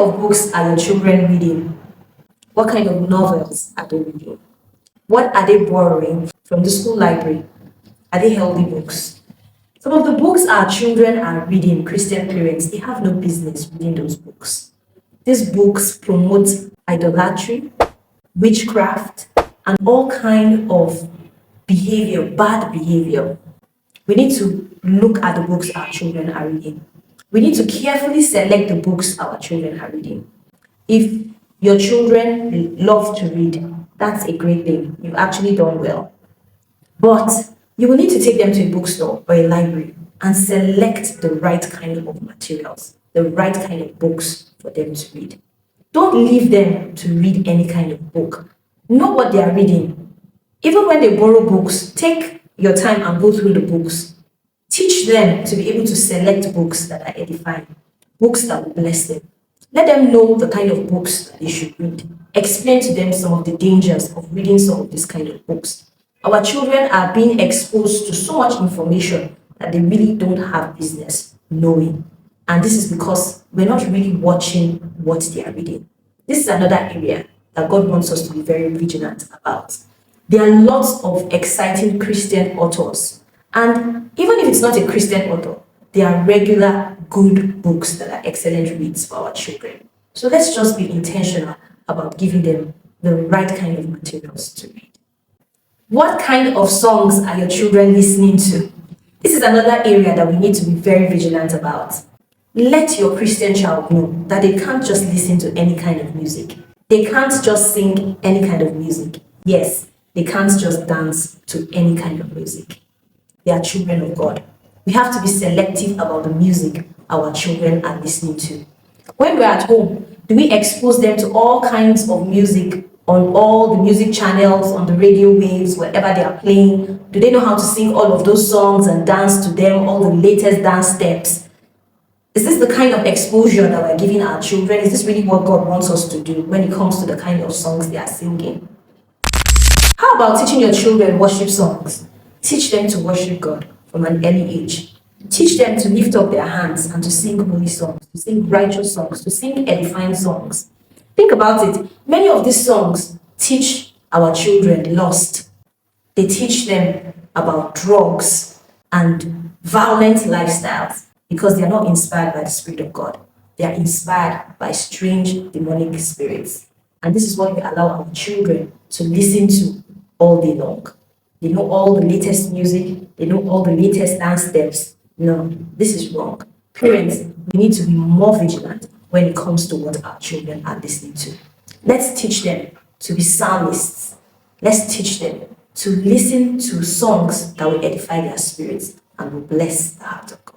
of books are your children reading? What kind of novels are they reading? What are they borrowing from the school library? Are they healthy books? Some of the books our children are reading, Christian parents, they have no business reading those books. These books promote idolatry, witchcraft, and all kind of behavior, bad behavior. We need to look at the books our children are reading. We need to carefully select the books our children are reading. If your children love to read, that's a great thing. You've actually done well. But you will need to take them to a bookstore or a library and select the right kind of materials, the right kind of books for them to read. Don't leave them to read any kind of book. Know what they are reading. Even when they borrow books, take your time and go through the books. Teach them to be able to select books that are edifying, books that will bless them. Let them know the kind of books that they should read. Explain to them some of the dangers of reading some of these kind of books. Our children are being exposed to so much information that they really don't have business knowing. And this is because we're not really watching what they are reading. This is another area that God wants us to be very vigilant about. There are lots of exciting Christian authors. And even if it's not a Christian author, there are regular good books that are excellent reads for our children. So let's just be intentional about giving them the right kind of materials to read. What kind of songs are your children listening to? This is another area that we need to be very vigilant about. Let your Christian child know that they can't just listen to any kind of music. They can't just sing any kind of music. Yes, they can't just dance to any kind of music. They are children of God. We have to be selective about the music our children are listening to. When we're at home, do we expose them to all kinds of music on all the music channels, on the radio waves, wherever they are playing? Do they know how to sing all of those songs and dance to them, all the latest dance steps? Is this the kind of exposure that we're giving our children? Is this really what God wants us to do when it comes to the kind of songs they are singing? How about teaching your children worship songs? Teach them to worship God from an early age. Teach them to lift up their hands and to sing holy songs, to sing righteous songs, to sing edifying songs. Think about it. Many of these songs teach our children lust. They teach them about drugs and violent lifestyles because they are not inspired by the Spirit of God. They are inspired by strange demonic spirits. And this is what we allow our children to listen to all day long. They know all the latest music. They know all the latest dance steps. No, this is wrong. Parents, we need to be more vigilant when it comes to what our children are listening to. Let's teach them to be psalmists. Let's teach them to listen to songs that will edify their spirits and will bless the heart of God.